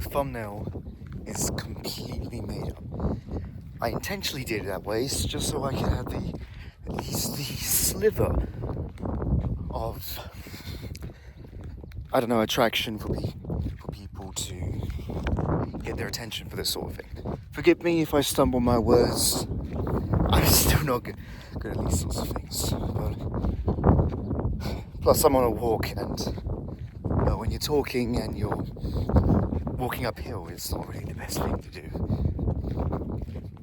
thumbnail is completely made up. I intentionally did it that way just so I could have at least the sliver of, I don't know, attraction for people to get their attention for this sort of thing. Forgive me if I stumble my words. I'm still not good at these sorts of things. But plus, I'm on a walk, and when you're talking and you're walking uphill, it's not really the best thing to do.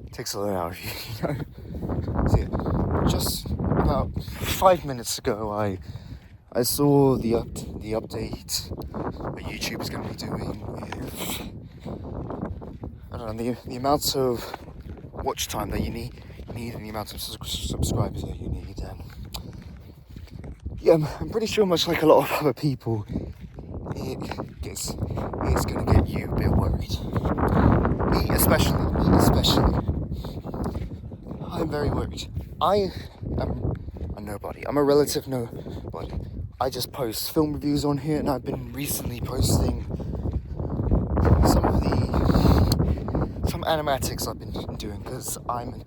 It takes a lot out of you, you know. So, yeah, just about 5 minutes ago, I saw the update that YouTube is going to be doing with, I don't know, the amounts of watch time that you need and the amount of subscribers that you need. And yeah, I'm pretty sure, much like a lot of other people, it's going to get you a bit worried. Me especially. I'm very worried. I am a nobody. I'm a relative nobody. I just post film reviews on here, and I've been recently posting some animatics I've been doing because I'm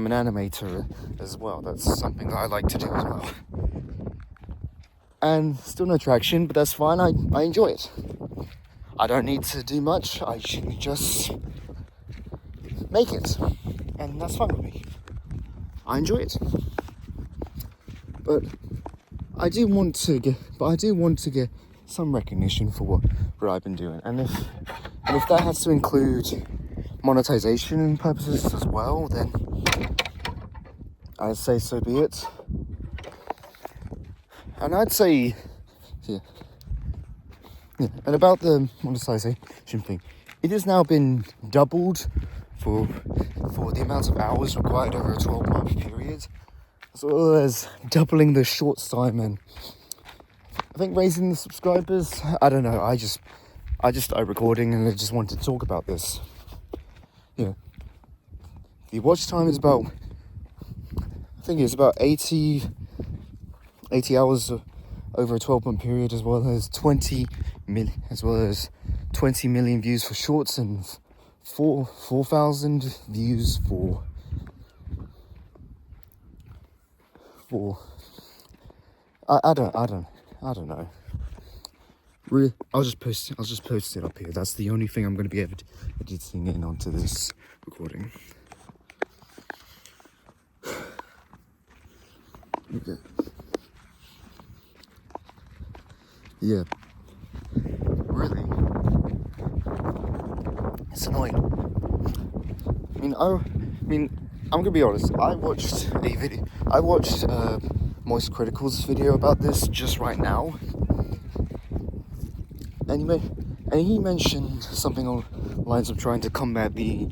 an animator as well. That's something that I like to do as well. And still no traction, but that's fine. I enjoy it. I don't need to do much. I should just make it, and that's fine with me. I enjoy it. But I do want to get some recognition for what I've been doing, and if that has to include monetization purposes as well, then I'd say so be it. And I'd say, yeah. And about the monetization thing, it has now been doubled for the amount of hours required over a 12-month period, as well as doubling the shorts time, and I think raising the subscribers. I don't know. I just started recording, and I just wanted to talk about this. Yeah, the watch time is about, I think it's about 80 hours over a 12-month period, as well as 20 million views for shorts, and 4,000 views for I don't know. Really, I'll just post it up here. That's the only thing I'm going to be editing in onto this recording. Okay. Yeah. Really? It's annoying. I mean, I'm gonna be honest. I watched Moist Critical's video about this just right now, and he mentioned something on the lines of trying to combat the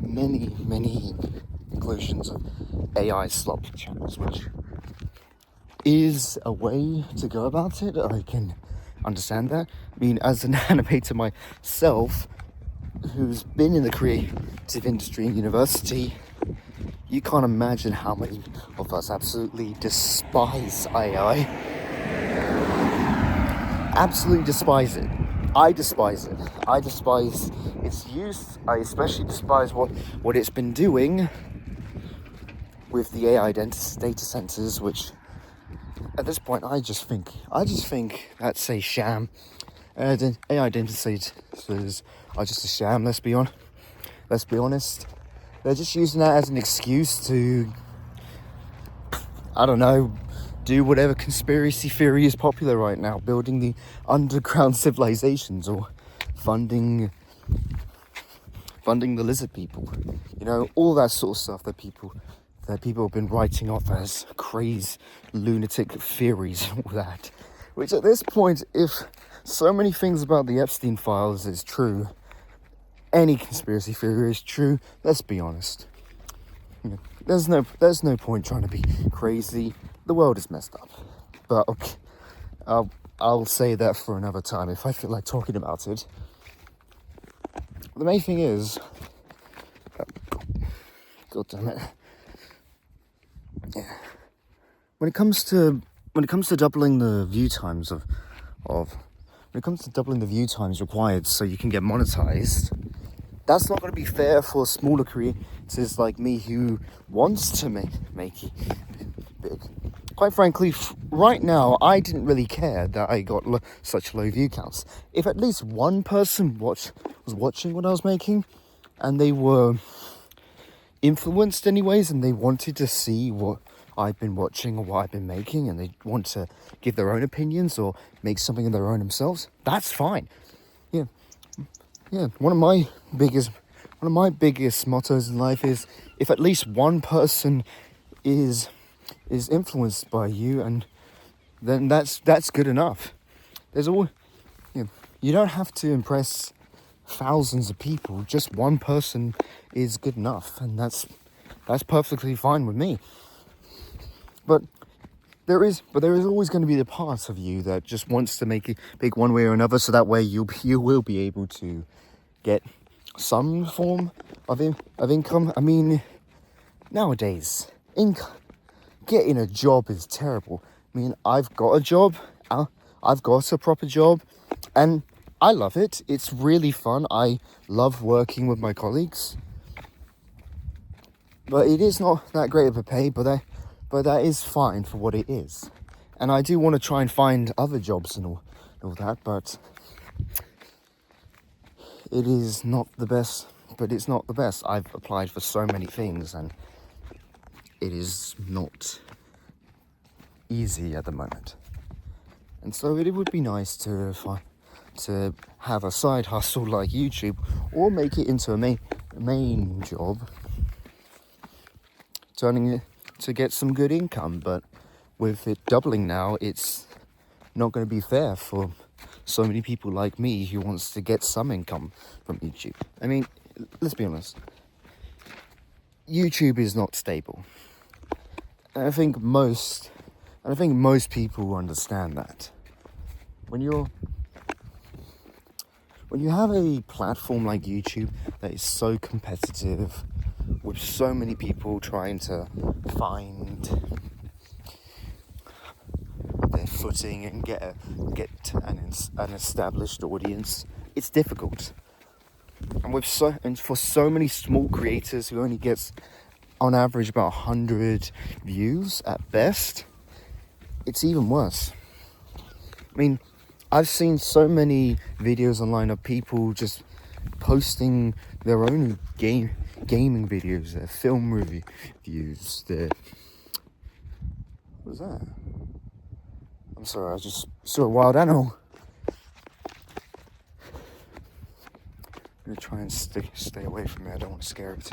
many inclusions of AI slop channels, which is a way to go about it. I can understand that. I mean, as an animator myself, who's been in the creative industry in university, you can't imagine how many of us absolutely despise AI. Absolutely despise it. I despise it. I despise its use. I especially despise what it's been doing with the AI data centers, which at this point I just think that's a sham. AI data centers are just a sham. Let's be honest. They're just using that as an excuse to, I don't know, do whatever conspiracy theory is popular right now, building the underground civilizations, or funding the lizard people, all that sort of stuff that people have been writing off as crazy lunatic theories and all that, which at this point, if so many things about the Epstein files is true, any conspiracy theory is true. Let's be honest. There's no point trying to be crazy. The world is messed up. But okay, I'll say that for another time if I feel like talking about it. The main thing is, God damn it. Yeah. When it comes to doubling the view times of when it comes to doubling the view times required so you can get monetized, that's not going to be fair for smaller creators like me who wants to make it big. Quite frankly, right now, I didn't really care that I got such low view counts. If at least one person was watching what I was making, and they were influenced anyways, and they wanted to see what I've been watching or what I've been making, and they want to give their own opinions or make something of their own themselves, that's fine. Yeah, one of my biggest mottos in life is, if at least one person is influenced by you, and then that's good enough. You don't have to impress thousands of people. Just one person is good enough, and that's perfectly fine with me. But there is always going to be the part of you that just wants to make it big one way or another, so that way you will be able to get some form of income. I mean, nowadays, getting a job is terrible. I mean, I've got a job, I've got a proper job, and I love it. It's really fun. I love working with my colleagues. But it is not that great of a pay, but that is fine for what it is. And I do want to try and find other jobs and all that, but it is not the best. But it's not the best. I've applied for so many things, and it is not easy at the moment. And so it would be nice to have a side hustle like YouTube, or make it into a main job, turning it to get some good income. But with it doubling now, it's not going to be fair for so many people like me who wants to get some income from YouTube. I mean, let's be honest, YouTube is not stable. And I think most people understand that. When you have a platform like YouTube that is so competitive, with so many people trying to find their footing and get an established audience, it's difficult. And for so many small creators who only gets on average about 100 views at best, it's even worse. I mean, I've seen so many videos online of people just posting their own gaming videos, their film reviews, what was that? I'm sorry, I just saw a wild animal. I'm gonna try and stay away from it. I don't want to scare it.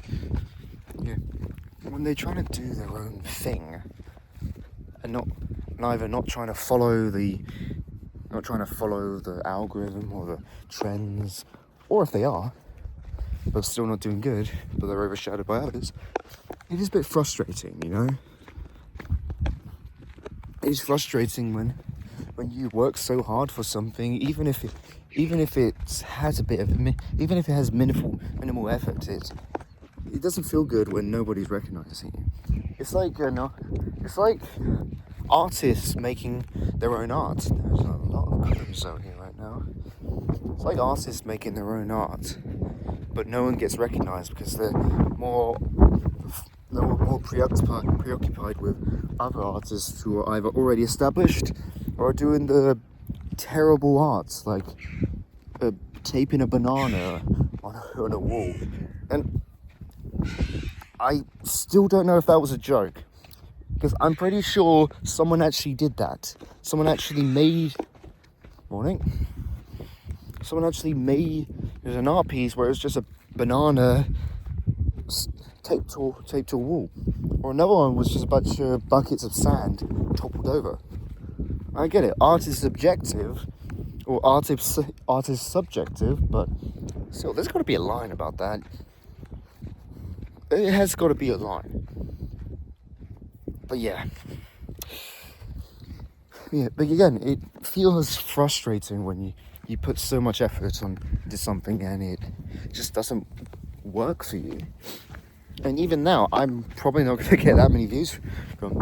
Yeah, when they're trying to do their own thing, and not trying to follow the algorithm or the trends, or if they are, but still not doing good, but they're overshadowed by others, it is a bit frustrating, you know? It is frustrating when you work so hard for something, even if it has minimal effort, it doesn't feel good when nobody's recognizing you. It's like artists making their own art. There's a lot of colours out here right now. It's like artists making their own art, but no one gets recognized because they're more preoccupied with other artists who are either already established or are doing the terrible arts, like taping a banana on a wall. And I still don't know if that was a joke, because I'm pretty sure someone actually did that. Someone actually made there's an art piece where it's just a banana taped to a wall, or another one was just a bunch of buckets of sand toppled over. I get it, art is subjective, or art is subjective, but still, there's got to be a line about that. It has got to be a line. But yeah, but again, it feels frustrating when you put so much effort into something and it just doesn't work for you. And even now, I'm probably not going to get that many views from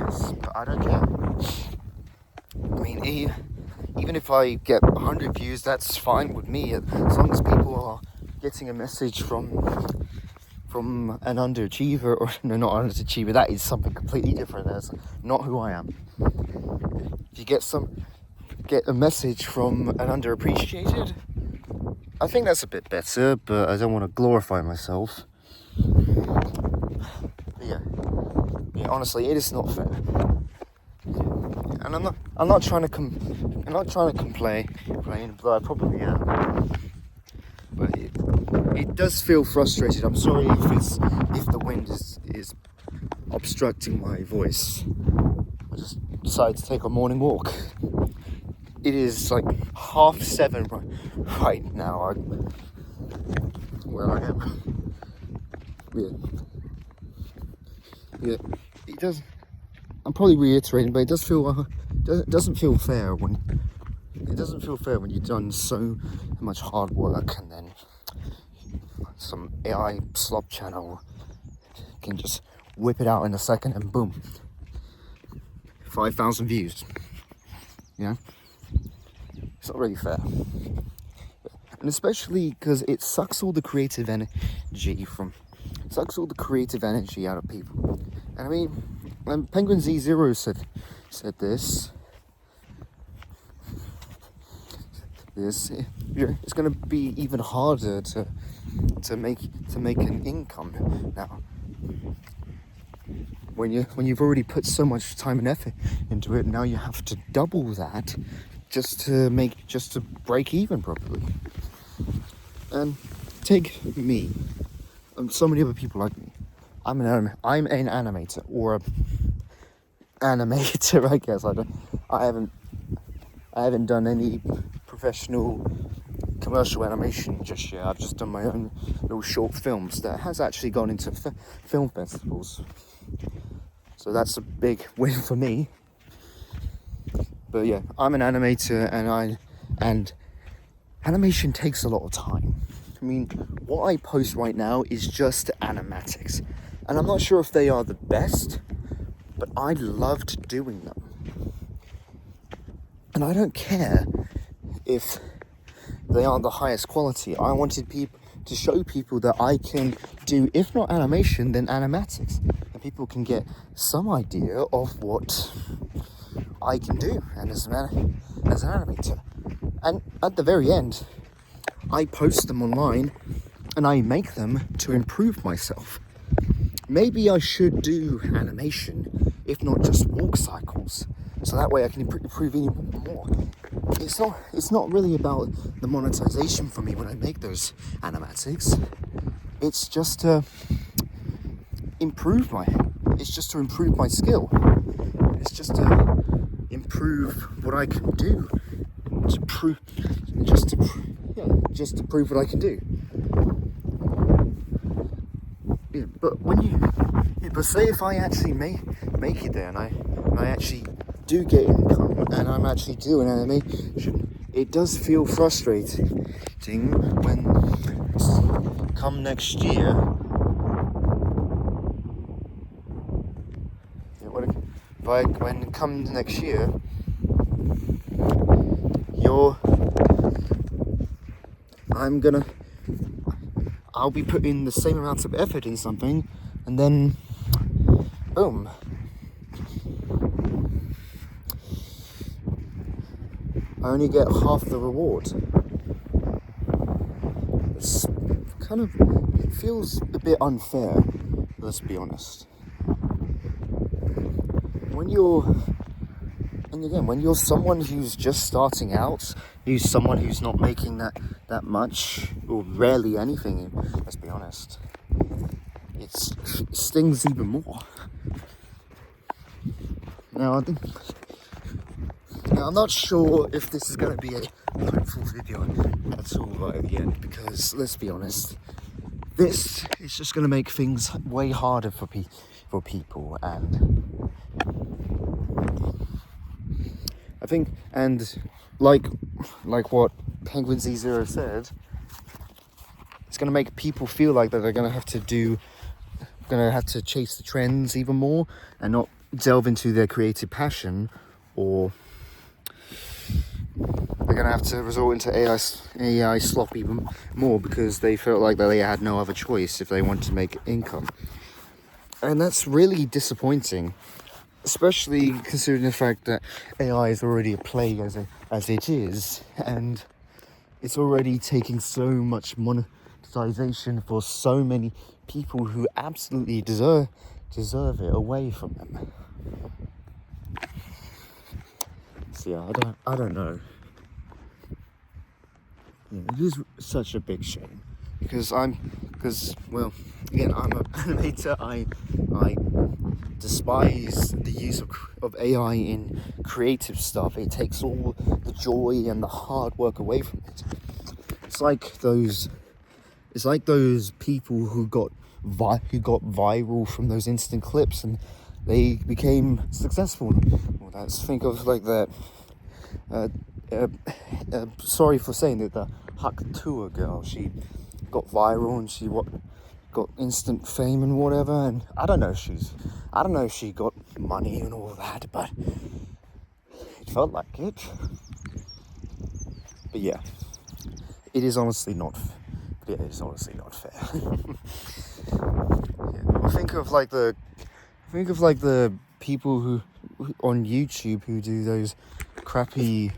this, but I don't care. I mean, even if I get 100 views, that's fine with me, as long as people are getting a message from an underachiever, or no, not underachiever, that is something completely different. That's not who I am. If you get a message from an underappreciated, I think that's a bit better, but I don't want to glorify myself. But yeah, honestly, it is not fair. And I'm not trying to complain, but I probably am. But it does feel frustrated. I'm sorry if the wind is obstructing my voice. I just decided to take a morning walk. It is like 7:30 right now. Where I am. Yeah. It does. I'm probably reiterating, but it doesn't feel fair when you've done so much hard work and then some AI slop channel can just whip it out in a second and boom, 5,000 views. Yeah, it's not really fair, and especially because it sucks all the creative energy out of people. And I mean, when Penguin Z0 said this, it's going to be even harder to make an income now. When you've already put so much time and effort into it, now you have to double that just to break even properly. And take me and so many other people like me. I'm an animator, or a animator, I guess. I haven't done any professional commercial animation just yet. I've just done my own little short films that has actually gone into film festivals. So that's a big win for me. But yeah, I'm an animator, and animation takes a lot of time. I mean, what I post right now is just animatics, and I'm not sure if they are the best, but I loved doing them. And I don't care if they aren't the highest quality. I wanted to show people that I can do, if not animation, then animatics, and people can get some idea of what I can do, and as an animator. And at the very end, I post them online and I make them to improve myself. Maybe I should do animation, if not just walk cycles, so that way I can improve even more. It's not really about the monetization for me when I make those animatics. It's just to improve my skill. It's just to improve what I can do. To prove what I can do. Yeah, but say if I actually make it there, and I actually do get income, and I'm actually doing animation, it does feel frustrating when come next year. When come next year, I'll be putting the same amount of effort in something, and then boom, I only get half the reward. It feels a bit unfair, let's be honest. When you're someone who's just starting out, who's someone who's not making that much, or rarely anything, let's be honest, it stings even more. Now, I'm not sure if this is going to be a hopeful video at all right at the end, because let's be honest, this is just going to make things way harder for people, and I think, and like what Penguin Z0 said, it's going to make people feel like that they're going to have to chase the trends even more and not delve into their creative passion, or gonna have to resort into AI slop even more because they felt like they had no other choice if they wanted to make income. And that's really disappointing, especially considering the fact that AI is already a plague as it is, and it's already taking so much monetization for so many people who absolutely deserve it away from them. So yeah, I don't know. Yeah, it is such a big shame because well, again, I'm an animator. I despise the use of AI in creative stuff. It takes all the joy and the hard work away from it. It's like those people who got viral from those instant clips and they became successful. Well, let's think of like that. Sorry for saying that, the Huck Tour girl. She got viral and she got instant fame and whatever. And I don't know if she got money and all that, but it felt like it. But yeah, it is honestly not. Yeah, it's honestly not fair. Yeah. I think of like the people who on YouTube who do those crappy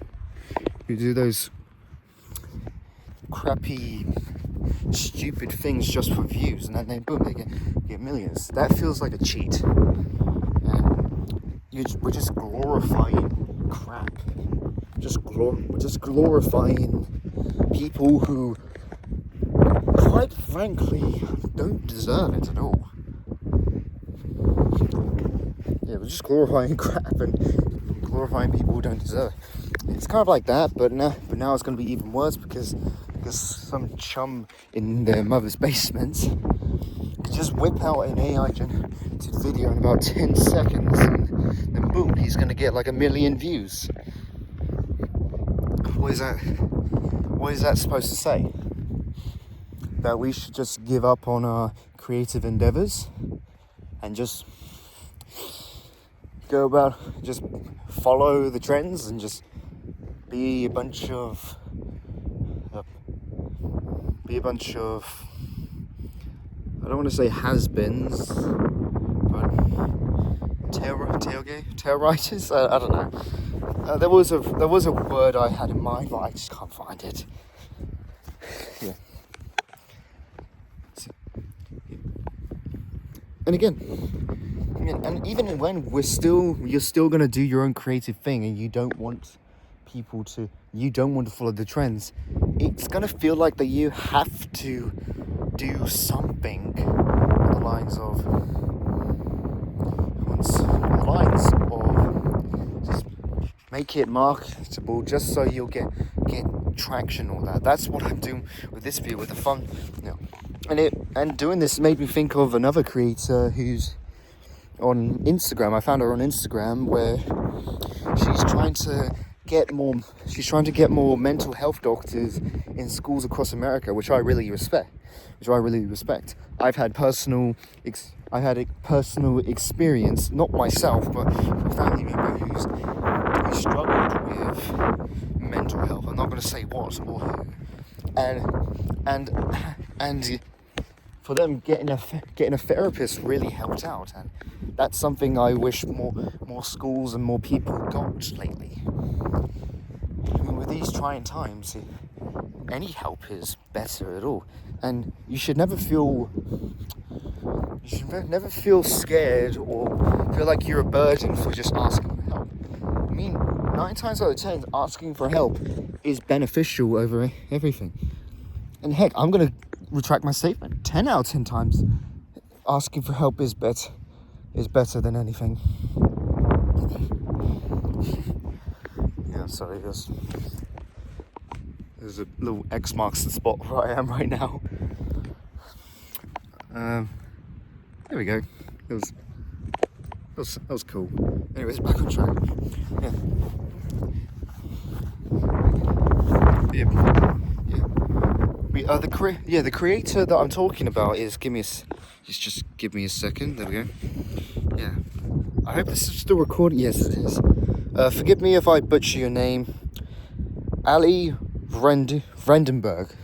stupid things just for views, and then they get millions. That feels like a cheat, and we're just glorifying crap. We're just glorifying people who, quite frankly, don't deserve it at all. Yeah, we're just glorifying crap and glorifying people who don't deserve it. It's kind of like that, but now it's going to be even worse because some chum in their mother's basement could just whip out an AI-generated video in about 10 seconds, and then boom, he's going to get like 1 million views. What is that supposed to say? That we should just give up on our creative endeavors and just go about, just follow the trends and just be a bunch of I don't want to say has-beens, but tail writers. I don't know. There was a word I had in mind, but I just can't find it. Yeah. And again, and even when you're still gonna do your own creative thing, and you don't want to follow the trends, it's gonna feel like that you have to do something along the lines of just make it marketable, just so you'll get traction, all that. That's what I'm doing with this video, with the fun, you know. And doing this made me think of another creator who's on Instagram. I found her on Instagram, where she's trying to get more mental health doctors in schools across America, which I really respect. I've had a personal experience, not myself, but a family member who struggled with mental health. I'm not going to say what or who, and for them, getting a therapist really helped out, and that's something I wish more schools and more people got lately. I mean, with these trying times, any help is better at all, and you should never feel scared or feel like you're a burden for just asking for help. I mean, 9 times out of 10, asking for help is beneficial over everything. And heck, I'm gonna retract my statement. 10 out of 10 times, asking for help is better than anything. Yeah, sorry, there's a little X marks the spot where I am right now. There we go. That was cool. Anyways, back on track. The creator that I'm talking about is, just give me a second. There we go. Yeah, I hope this is still recording. Yes, it is. Forgive me if I butcher your name. Aly Vredenburgh.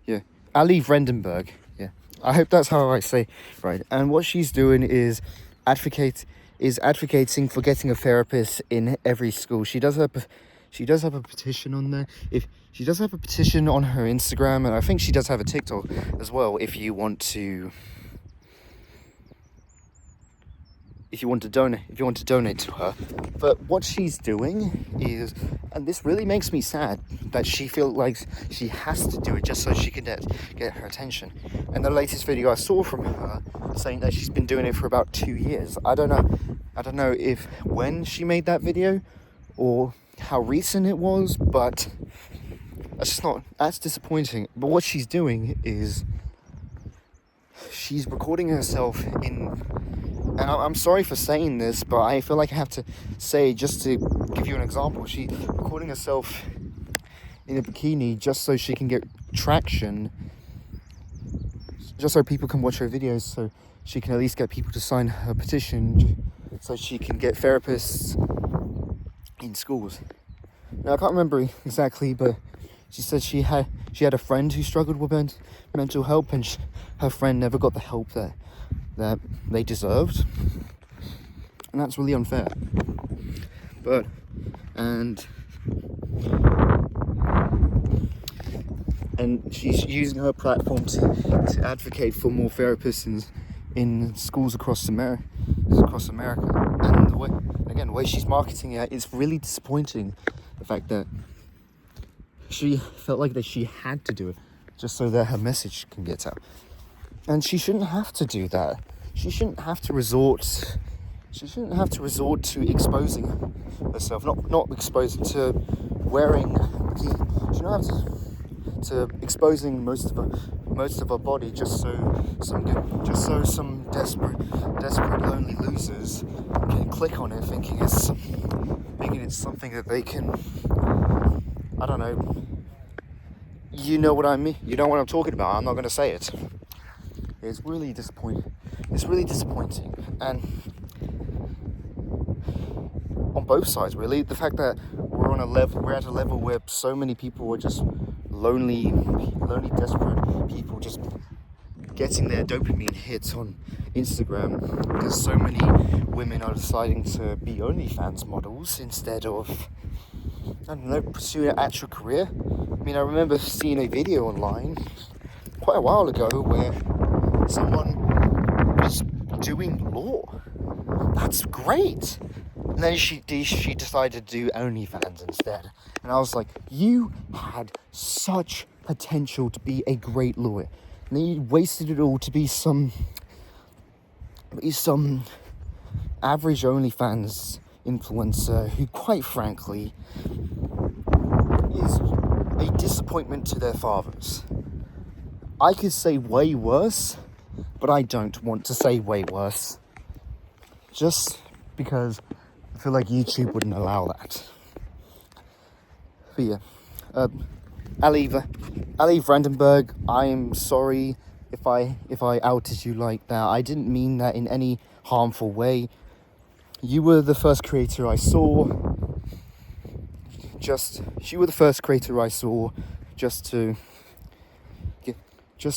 Yeah, Aly Vredenburgh. Yeah, I hope that's how I say right. And what she's doing is advocating for getting a therapist in every school. She does have a petition on there. If she does have a petition on her Instagram, and I think she does have a TikTok as well. If you want to donate to her. But what she's doing is, and this really makes me sad, that she feels like she has to do it just so she can get her attention. And the latest video I saw from her saying that she's been doing it for about 2 years. I don't know if when she made that video or how recent it was, but that's disappointing. But what she's doing is she's recording herself in, and I'm sorry for saying this, but I feel like I have to say, just to give you an example, she's recording herself in a bikini just so she can get traction, just so people can watch her videos, so she can at least get people to sign her petition, so she can get therapists in schools. Now, I can't remember exactly, but she said she had a friend who struggled with mental health, and her friend never got the help that they deserved, and that's really unfair. And she's using her platform to advocate for more therapists in schools across America. And the way she's marketing it, it's really disappointing. The fact that she felt like that she had to do it just so that her message can get out. And she shouldn't have to do that. She shouldn't have to resort to exposing herself, not exposing, to wearing. She shouldn't have to exposing most of her body just so some desperate lonely losers can click on it, thinking it's something that they can. I don't know. You know what I mean? You know what I'm talking about. I'm not going to say it. It's really disappointing. And on both sides, really, the fact that we're at a level where so many people are just lonely, desperate people just getting their dopamine hits on Instagram, because so many women are deciding to be OnlyFans models instead of, I don't know, pursue an actual career. I mean, I remember seeing a video online quite a while ago where someone was doing law. That's great. And then she decided to do OnlyFans instead. And I was like, you had such potential to be a great lawyer. And then you wasted it all to be some average OnlyFans influencer who, quite frankly, is a disappointment to their fathers. I could say way worse, but I don't want to say way worse. Just because I feel like YouTube wouldn't allow that. But yeah, Aly Vredenburgh, I'm sorry if I outed you like that. I didn't mean that in any harmful way. You were the first creator I saw. Just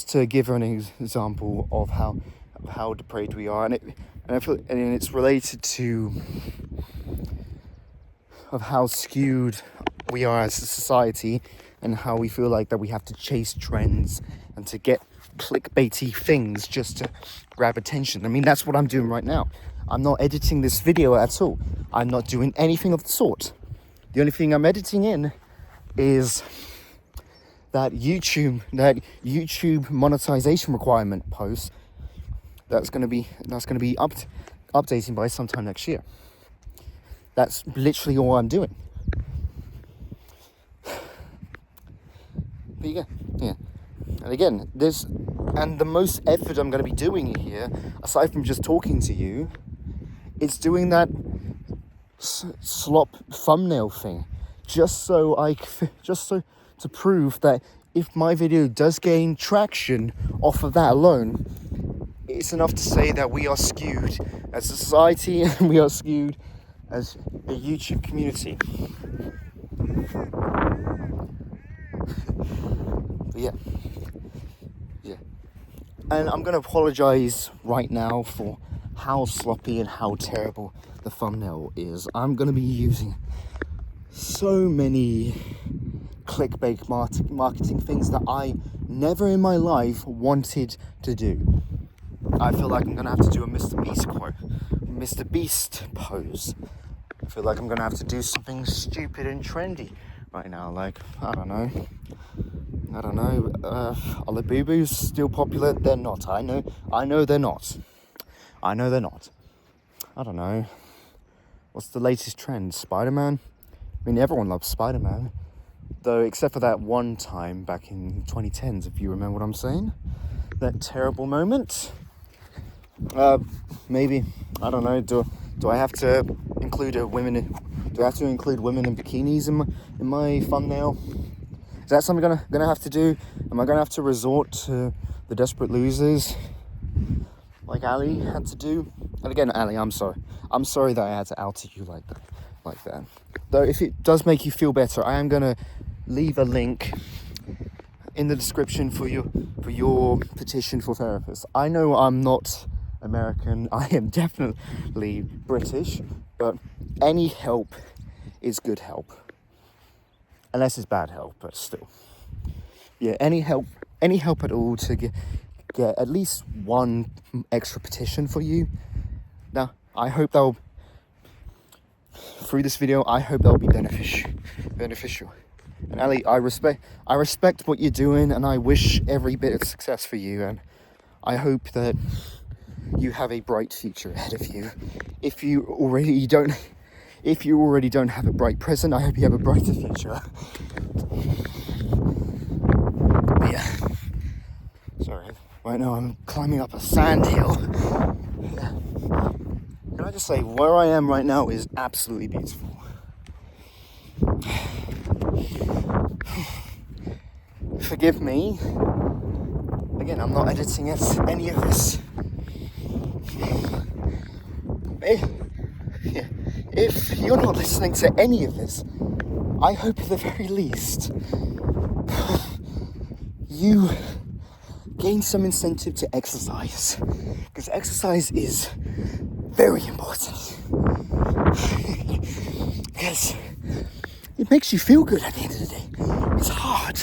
to give her an example of how depraved we are, and it's related to of how skewed we are as a society, and how we feel like that we have to chase trends and to get clickbaity things just to grab attention. I mean, that's what I'm doing right now. I'm not editing this video at all. I'm not doing anything of the sort. The only thing I'm editing in is that YouTube monetization requirement post that's going to be updating by sometime next year. That's literally all I'm doing. But yeah. And again, the most effort I'm going to be doing to aside from just talking to you, is doing that slop thumbnail thing, just to prove that if my video does gain traction off of that alone, it's enough to say that we are skewed as a society and we are skewed as a YouTube community. But yeah. And I'm gonna apologize right now for how sloppy and how terrible the thumbnail is. I'm gonna be using so many clickbait marketing things that I never in my life wanted to do. I feel like I'm gonna have to do a Mr. Beast quote, Mr. Beast pose. I feel like I'm gonna have to do something stupid and trendy right now, like, I don't know, are the boo-boos still popular? They're not. I know they're not. I don't know. What's the latest trend? Spider-Man? I mean, everyone loves Spider-Man. Though, except for that one time back in 2010s, if you remember what I'm saying. That terrible moment. Maybe, I don't know, do I have to include women in bikinis in my thumbnail? Is that something I'm gonna have to do? Am I gonna have to resort to the Desperate Losers like Aly had to do? And again, Aly, I'm sorry that I had to out you like that. Though if it does make you feel better, I am gonna leave a link in the description for your petition for therapists. I know I'm not American, I am definitely British, but any help is good help. Unless it's bad help, but still. Yeah, any help at all to get at least one extra petition for you. Now, I hope through this video, I hope that'll be beneficial. And Aly, I respect what you're doing, and I wish every bit of success for you, and I hope that you have a bright future ahead of you. If you already don't have a bright present, I hope you have a brighter future. But yeah. Sorry. Right now I'm climbing up a sand hill. Yeah. Can I just say, where I am right now is absolutely beautiful. Forgive me. Again, I'm not editing any of this. If you're not listening to any of this, I hope at the very least you gain some incentive to exercise, because exercise is very important. Because it makes you feel good at the end of the day. It's hard,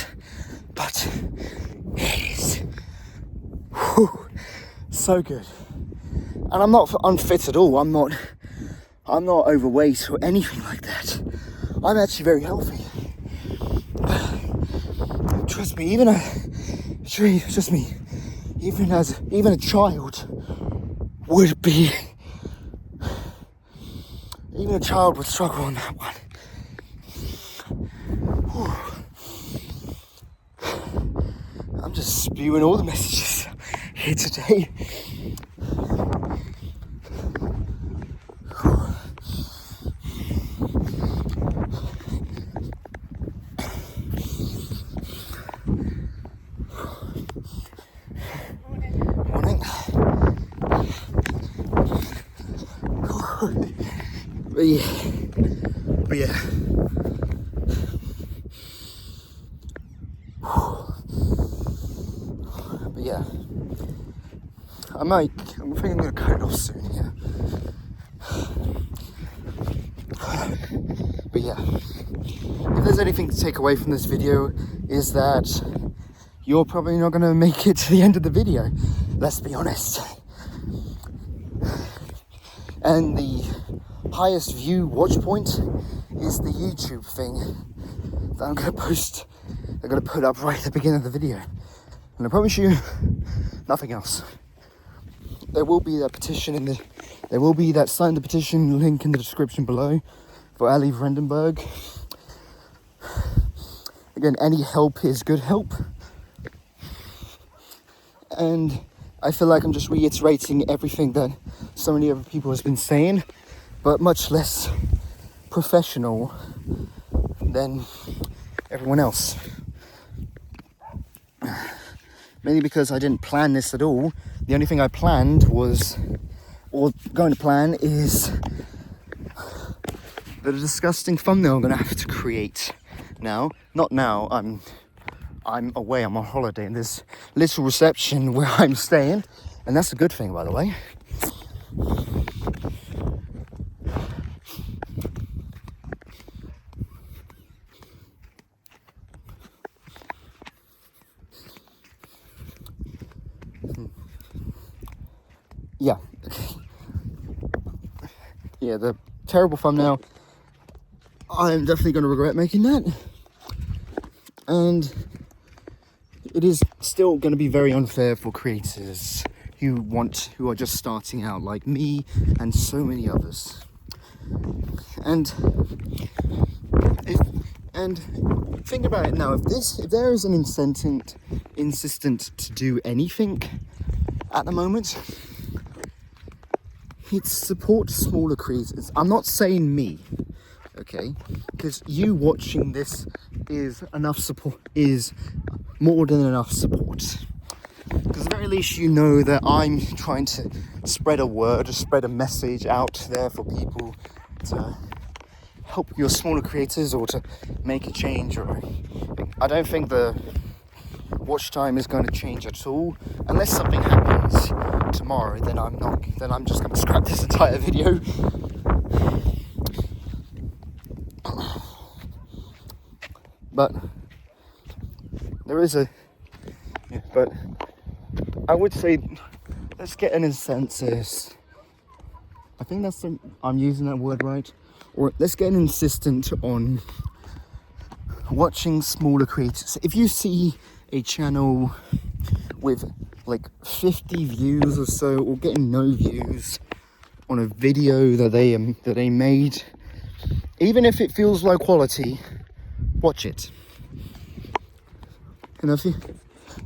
but it is so good. And I'm not unfit at all. I'm not overweight or anything like that. I'm actually very healthy. Trust me, even a child would be. Even a child would struggle on that one. I'm just spewing all the messages here today. But yeah. I think I'm gonna cut it off soon here. But yeah, if there's anything to take away from this video, is that you're probably not gonna make it to the end of the video. Let's be honest. And the highest view watch point is the YouTube thing that I'm gonna put up right at the beginning of the video. And I promise you, nothing else. There will be that petition there will be that sign the petition link in the description below for Aly Vredenburgh. Again, any help is good help. And I feel like I'm just reiterating everything that so many other people has been saying, but much less professional than everyone else. Mainly because I didn't plan this at all. The only thing I planned was, or going to plan, is the disgusting thumbnail I'm going to have to create now. Not now, I'm away, I'm on holiday, and there's little reception where I'm staying, and that's a good thing, by the way. Yeah. Yeah, the terrible thumbnail. I'm definitely going to regret making that. And it is still going to be very unfair for creators who are just starting out, like me and so many others. And think about it now. If there is an insistent to do anything at the moment, it's support smaller creators. I'm not saying me, okay, because you watching this is enough support, is more than enough support. Because at the very least, you know that I'm trying to spread a word, spread a message out there for people to help your smaller creators or to make a change. Or I don't think the watch time is going to change at all unless something happens tomorrow. Then I'm just going to scrap this entire video. But there is but I would say let's get an consensus. I think I'm using that word right. Or let's get an insistent on watching smaller creators. If you see a channel with like 50 views or so, or getting no views on a video that they made, even if it feels low quality, watch it.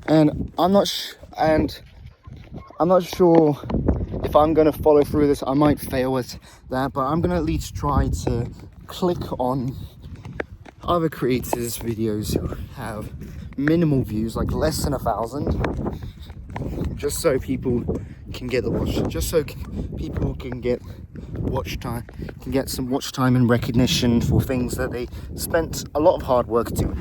And I'm not sure if I'm going to follow through this. I might fail at that, but I'm going to at least try to click on other creators' videos who have minimal views, like less than 1,000, just so people can get the watch, just so people can get watch time, can get some watch time and recognition for things that they spent a lot of hard work doing.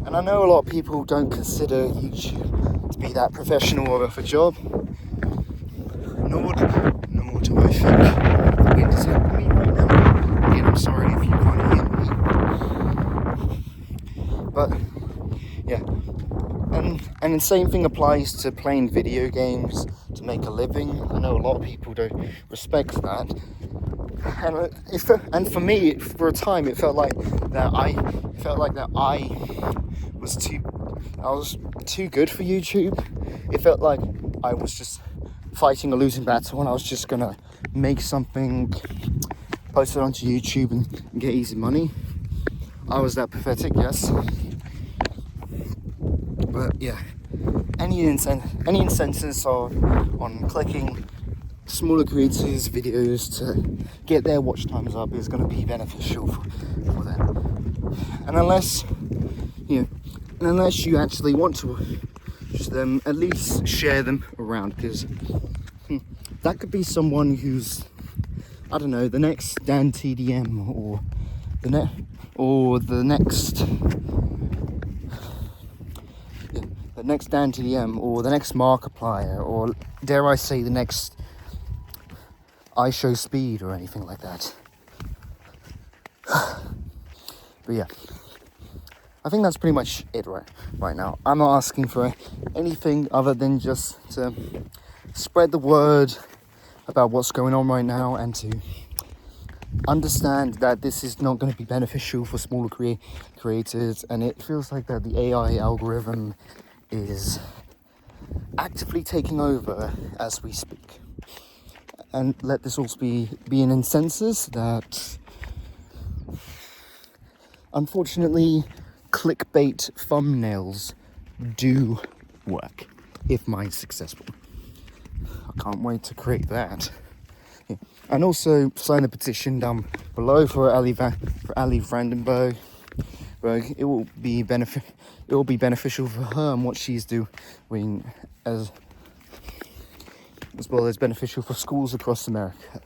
And I know a lot of people don't consider YouTube to be that professional of a job, nor do I think the wind is helping me right now. Again, I'm sorry if you can't hear me. But yeah, and the same thing applies to playing video games to make a living. I know a lot of people don't respect that. And for me, for a time, it felt like that I was too good for YouTube. It felt like I was just fighting a losing battle, and I was just gonna make something, post it onto YouTube, and get easy money. I was that pathetic, yes. But yeah, any incentives on clicking smaller creators' videos to get their watch times up is going to be beneficial for them. And unless you actually want to watch them, at least share them around, because that could be someone who's, I don't know, the next Dan TDM or the next Dan TDM or the next Markiplier, or dare I say the next iShowSpeed or anything like that. But yeah, I think that's pretty much it right now. I'm not asking for anything other than just to spread the word about what's going on right now, and to understand that this is not going to be beneficial for smaller creators, and it feels like that the AI algorithm is actively taking over as we speak. And let this also be an consensus that unfortunately clickbait thumbnails do work if mine's successful. I can't wait to create that. Yeah. And also sign the petition down below for Aly Vredenburgh. It will be beneficial for her and what she's doing, as well as beneficial for schools across America.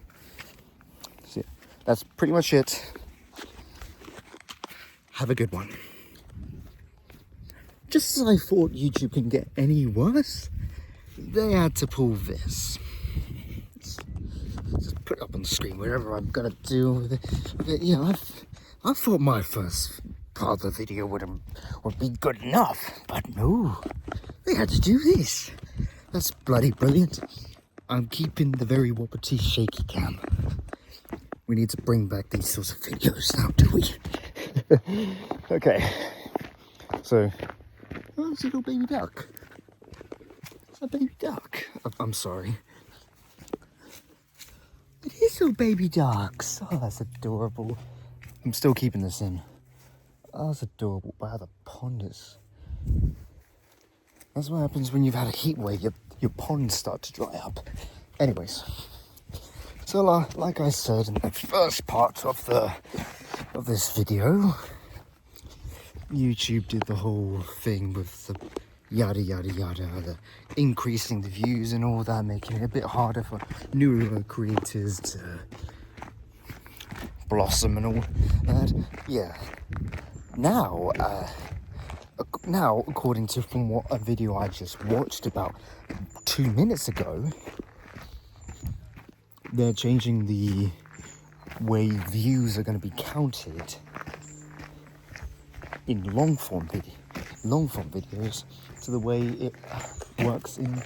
So yeah, that's pretty much it. Have a good one. just as I thought YouTube can get any worse, they had to pull this. Just put it up on the screen, whatever I'm gonna do with it. You know, I thought my first part of the video would be good enough, but no, they had to do this. That's bloody brilliant. I'm keeping the very wobbly shaky cam. We need to bring back these sorts of videos now, do we? Okay, so, oh, it's a little baby duck. It's a baby duck. I'm sorry. It is little baby ducks. Oh, that's adorable. I'm still keeping this in. Oh, that's adorable. Wow, the pond is... That's what happens when you've had a heat wave. Your ponds start to dry up. Anyways, so like I said in the first part of this video, YouTube did the whole thing with the yada yada yada, the increasing the views and all that, making it a bit harder for newer creators to blossom and all that. Yeah. Now, according to from what a video I just watched about 2 minutes ago, they're changing the way views are going to be counted in long-form videos to the way it works in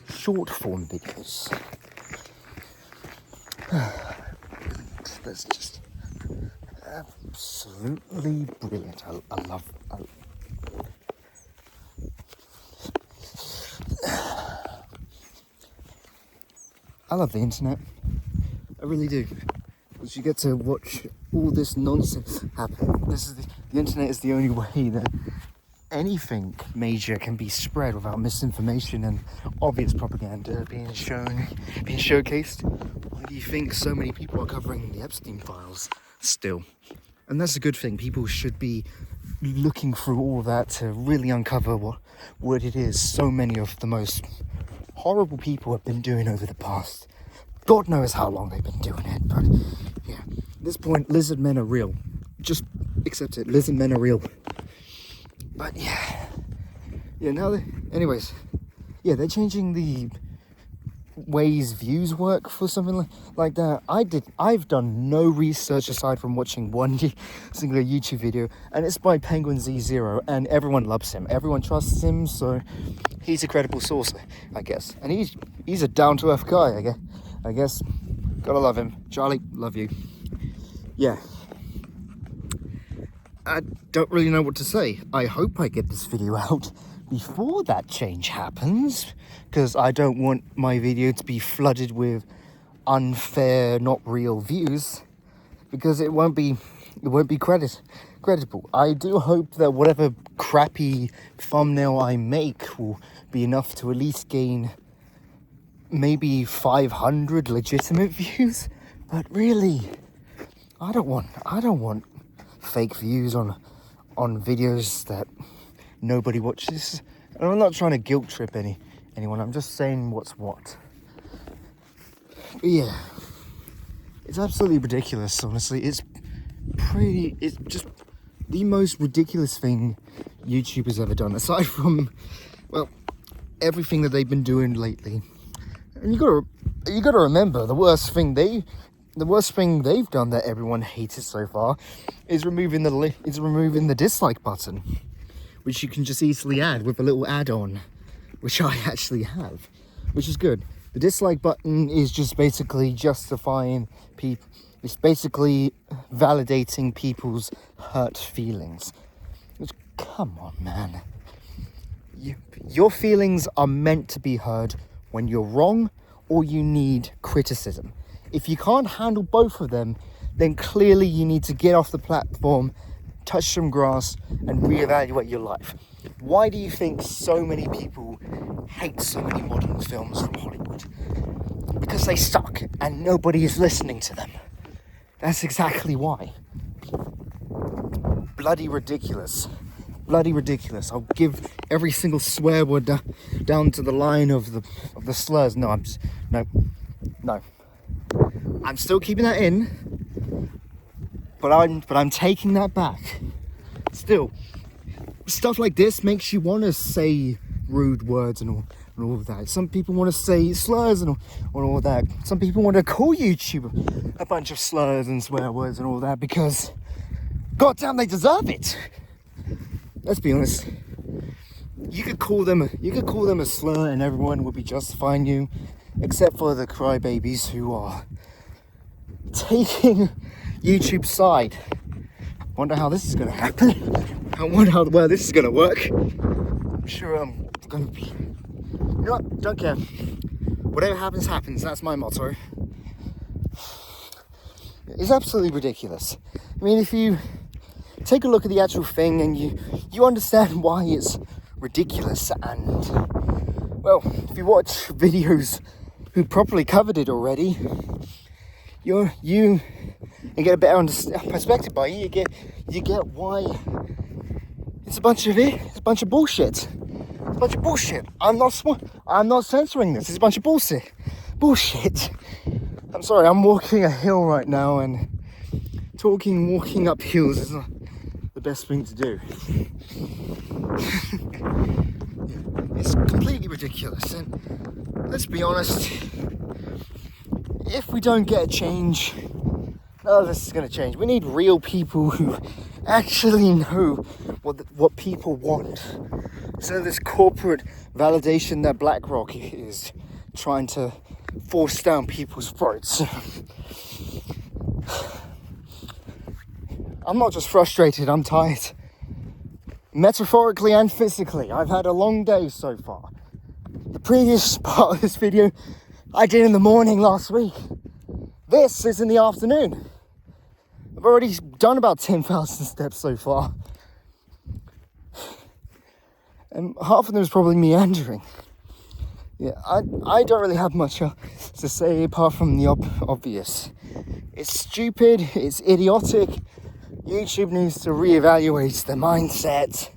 short-form videos. That's just absolutely brilliant. I love the internet. I really do. Because you get to watch all this nonsense happen. The internet is the only way that anything major can be spread without misinformation and obvious propaganda being showcased. Why do you think so many people are covering the Epstein files still? And that's a good thing. People should be looking through all of that to really uncover what it is so many of the most horrible people have been doing over the past. God knows how long they've been doing it, but yeah. At this point, lizard men are real. Just accept it. Lizard men are real. But yeah. Yeah, now anyways. Yeah, they're changing the ways views work for something like that. I've done no research aside from watching one single YouTube video, and it's by Penguin Z0, and everyone loves him. Everyone trusts him, so he's a credible source, I guess. And he's a down-to-earth guy, I guess. Gotta love him. Charlie, love you. Yeah. I don't really know what to say. I hope I get this video out before that change happens, because I don't want my video to be flooded with unfair, not real views, because it won't be credible. I do hope that whatever crappy thumbnail I make will be enough to at least gain maybe 500 legitimate views, but really, I don't want fake views on videos that nobody watches. And I'm not trying to guilt trip anyone. I'm just saying what's what. But yeah, it's absolutely ridiculous. Honestly, it's just the most ridiculous thing YouTube has ever done, aside from, well, everything that they've been doing lately. And you gotta remember, the worst thing they've done that everyone hated so far is removing the dislike button, which you can just easily add with a little add-on, which I actually have, which is good. The dislike button is just basically justifying people. It's basically validating people's hurt feelings. Which, come on, man. Your feelings are meant to be heard when you're wrong or you need criticism. If you can't handle both of them, then clearly you need to get off the platform, touch some grass, and reevaluate your life. Why do you think so many people hate so many modern films from Hollywood? Because they suck and nobody is listening to them. That's exactly why. Bloody ridiculous. Bloody ridiculous. I'll give every single swear word down to the line of the slurs. No, no. I'm still keeping that in, but I'm taking that back. Still, stuff like this makes you want to say rude words and all of that. Some people want to say slurs and all that. Some people want to call YouTube a bunch of slurs and swear words and all that because, goddamn, they deserve it. Let's be honest. You could call them a slur and everyone would be justifying you, except for the crybabies who are taking YouTube's side. Wonder how this is going to happen. I wonder how well this is going to work. I'm sure I'm going to be... You know what? Don't care. Whatever happens, happens. That's my motto. It's absolutely ridiculous. I mean, if you take a look at the actual thing and you understand why it's ridiculous, and, well, if you watch videos who properly covered it already, you get a better perspective by it. You get why it's a bunch of bullshit. It's a bunch of bullshit. I'm not censoring this. It's a bunch of bullshit. I'm sorry. I'm walking a hill right now, and walking up hills is not the best thing to do. It's completely ridiculous. And let's be honest. If we don't get a change, none of this is going to change. We need real people who actually know what people want. So this corporate validation that BlackRock is trying to force down people's throats. I'm not just frustrated, I'm tired. Metaphorically and physically. I've had a long day so far. The previous part of this video I did in the morning last week. This is in the afternoon. I've already done about 10,000 steps so far. And half of them is probably meandering. Yeah, I don't really have much to say apart from the obvious. It's stupid, it's idiotic. YouTube needs to reevaluate their mindset.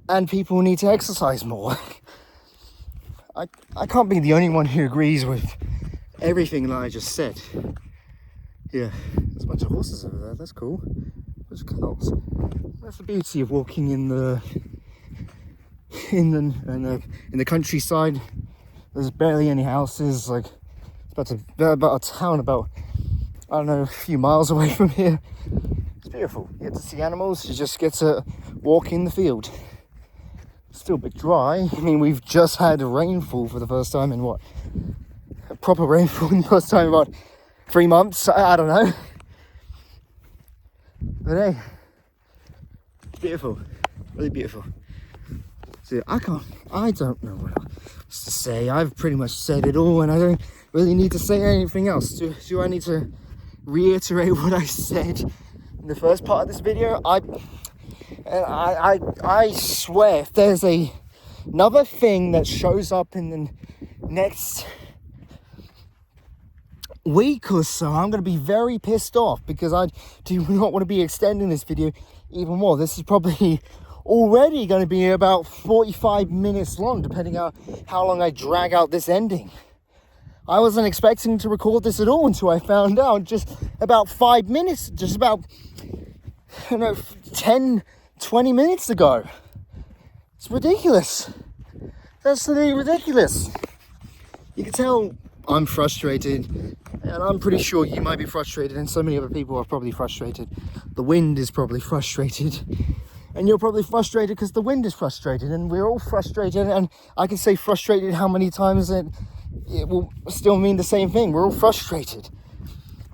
And people need to exercise more. I can't be the only one who agrees with everything that I just said. Yeah, there's a bunch of horses over there. That's cool. A bunch of cows. That's the beauty of walking in the countryside. There's barely any houses. Like it's about a town about, I don't know, a few miles away from here. It's beautiful. You get to see animals. You just get to walk in the field. Still a bit dry. I mean, we've just had rainfall for the first time in what? Proper rainfall in the first time in about 3 months. I don't know. But hey, it's beautiful. Really beautiful. So I don't know what else to say. I've pretty much said it all, and I don't really need to say anything else. Do I need to reiterate what I said in the first part of this video? I swear, if there's another thing that shows up in the next week or so, I'm going to be very pissed off because I do not want to be extending this video even more. This is probably already going to be about 45 minutes long, depending on how long I drag out this ending. I wasn't expecting to record this at all until I found out just about 5 minutes, just about, 10-20 minutes ago. It's ridiculous. That's absolutely ridiculous. You can tell I'm frustrated, and I'm pretty sure you might be frustrated, and so many other people are probably frustrated. The wind is probably frustrated, and you're probably frustrated because the wind is frustrated, and we're all frustrated. And I can say frustrated how many times it will still mean the same thing. We're all frustrated.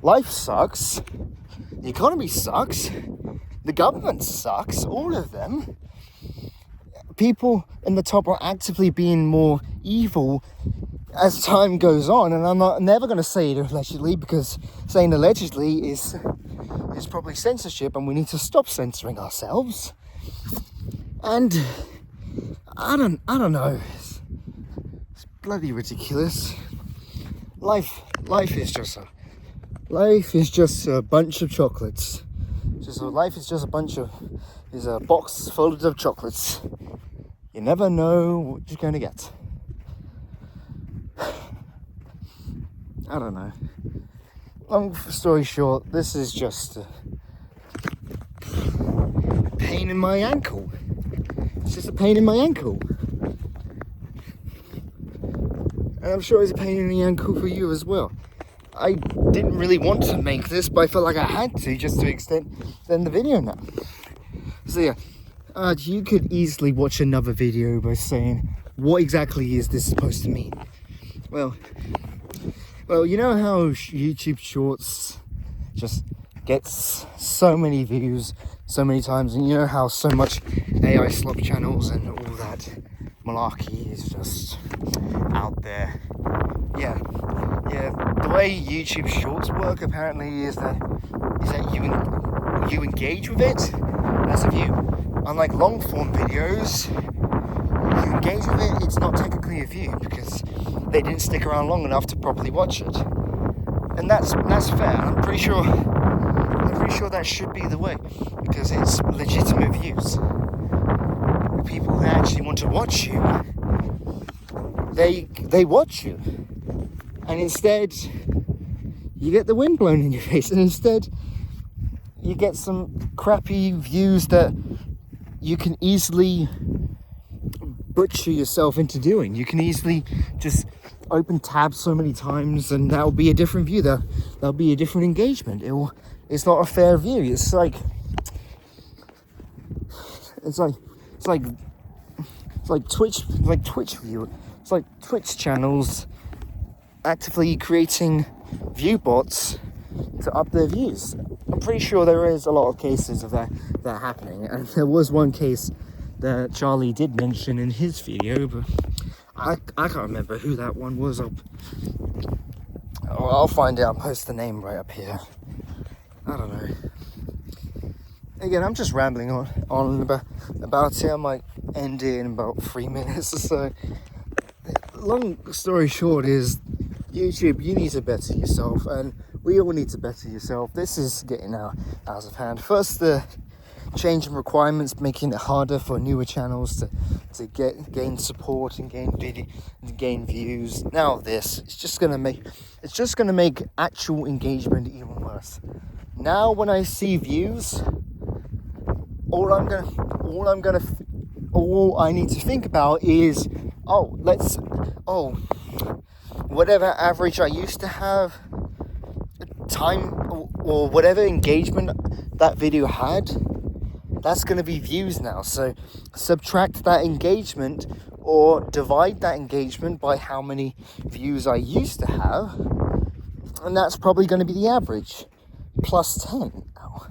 Life sucks. The economy sucks. The government sucks. All of them. People in the top are actively being more evil as time goes on, and I'm never going to say it allegedly, because saying allegedly is probably censorship, and we need to stop censoring ourselves. And I don't know. It's bloody ridiculous. Life is just a bunch of chocolates. Life is just a box full of chocolates. You never know what you're going to get. I don't know. Long story short, this is just a pain in my ankle. It's just a pain in my ankle. And I'm sure it's a pain in the ankle for you as well. I didn't really want to make this, but I felt like I had to, just to extend the video now. So yeah, you could easily watch another video by saying, what exactly is this supposed to mean? Well, you know how YouTube Shorts just gets so many views so many times, and you know how so much AI slop channels and all that malarkey is just out there. Yeah, the way YouTube Shorts work apparently is that you engage with it as a view. Unlike long-form videos, you engage with it, it's not technically a view because they didn't stick around long enough to properly watch it. And that's fair. I'm pretty sure that should be the way, because it's legitimate views. The people who actually want to watch you, they watch you. And instead, you get the wind blown in your face, and instead, you get some crappy views that you can easily butcher yourself into doing. You can easily just open tabs so many times, and that'll be a different view. That'll be a different engagement. It's not a fair view. It's like Twitch view. It's like Twitch channels actively creating view bots to up their views. I'm pretty sure there is a lot of cases of that happening, and there was one case that Charlie did mention in his video, but I can't remember who that one was. I'll find out, post the name right up here. I don't know. Again, I'm just rambling on about it. I might end it in about 3 minutes or so. Long story short is, YouTube, you need to better yourself, and we all need to better yourself. This is getting out of hand. First, the change in requirements, making it harder for newer channels to gain support and gain views. Now this, it's just gonna make actual engagement even worse. Now when I see views, all I need to think about is, whatever average I used to have, time or whatever engagement that video had, that's going to be views now. So subtract that engagement or divide that engagement by how many views I used to have, and that's probably going to be the average, plus 10 now.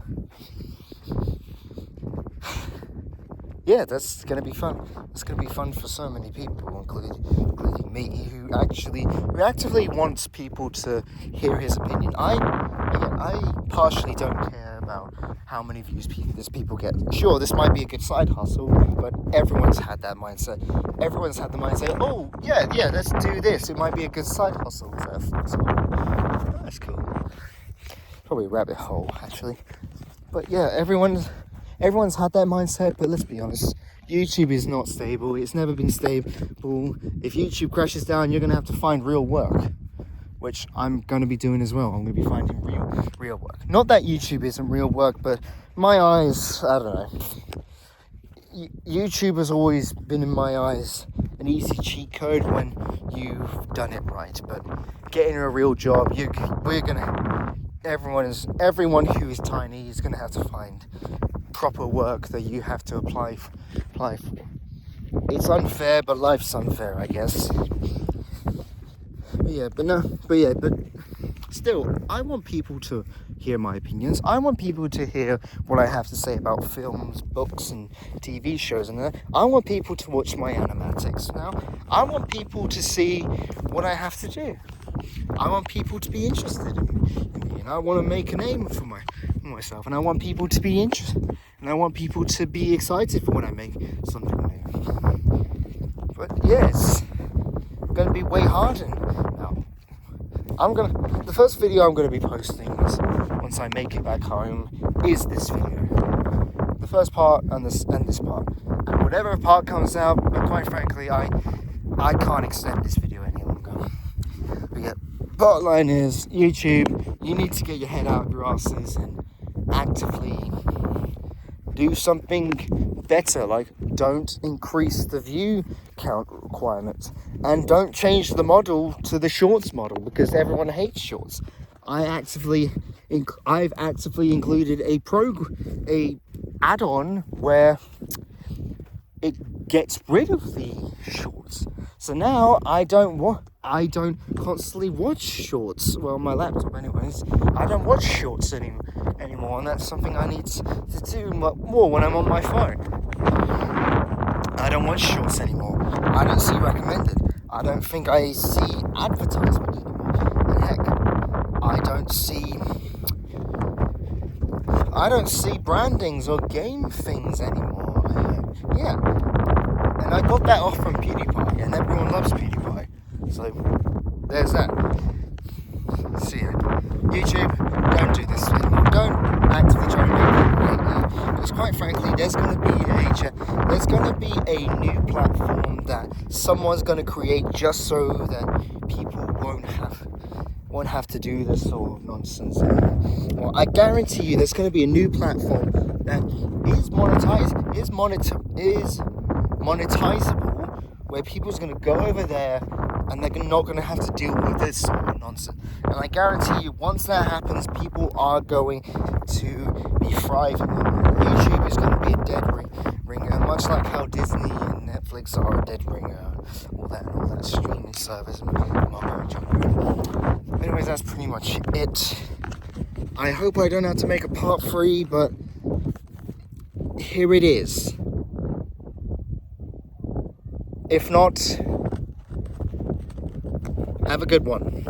Yeah, that's going to be fun. It's going to be fun for so many people, including me, who actively wants people to hear his opinion. I partially don't care about how many views people get. Sure, this might be a good side hustle, but everyone's had that mindset. Everyone's had the mindset, oh, yeah, let's do this. It might be a good side hustle. So that's cool. Probably a rabbit hole, actually. But yeah, everyone's had that mindset, but let's be honest, YouTube is not stable. It's never been stable. If YouTube crashes down, you're going to have to find real work, which I'm going to be doing as well. I'm going to be finding real work. Not that YouTube isn't real work, but my eyes, I don't know. YouTube has always been, in my eyes, an easy cheat code when you've done it right. But getting a real job, everyone who is tiny is going to have to find proper work that you have to apply for. It's unfair, but life's unfair, I guess. But still, I want people to hear my opinions. I want people to hear what I have to say about films, books, and TV shows, and I want people to watch my animatics. Now, I want people to see what I have to do. I want people to be interested in me, and I want to make a name for myself, and I want people to be interested, and I want people to be excited for when I make something new. But yes, it's going to be way harder now. The first video I'm going to be posting once I make it back home is this video. The first part and this part. And whatever part comes out, but quite frankly, I can't extend this video any longer. But yeah, bottom line is, YouTube, you need to get your head out of your asses and actively do something better, like don't increase the view count requirements, and don't change the model to the shorts model, because everyone hates shorts. I've actively included a add-on where it gets rid of the shorts. So now I don't constantly watch shorts. Well, on my laptop anyways, I don't watch shorts anymore, and that's something I need to do more when I'm on my phone. I don't watch shorts anymore. I don't see recommended. I don't think I see advertisements anymore. And heck, I don't see brandings or game things anymore. Yeah. And I got that off from PewDiePie, and everyone loves PewDiePie. So, there's that. See ya. YouTube, don't do this anymore. Don't actively try to make people hate you. Because quite frankly, there's going to be a new platform that someone's going to create just so that people won't have to do this sort of nonsense anymore. Well, I guarantee you there's going to be a new platform that is monetizable, where people's going to go over there and they're not going to have to deal with this sort of nonsense. And I guarantee you, once that happens, people are going to be thriving on it. YouTube is going to be a dead ringer, much like how Disney and Netflix are a dead ringer, all that streaming service. Anyways, that's pretty much it. I hope I don't have to make a part 3, but here it is. If not, have a good one.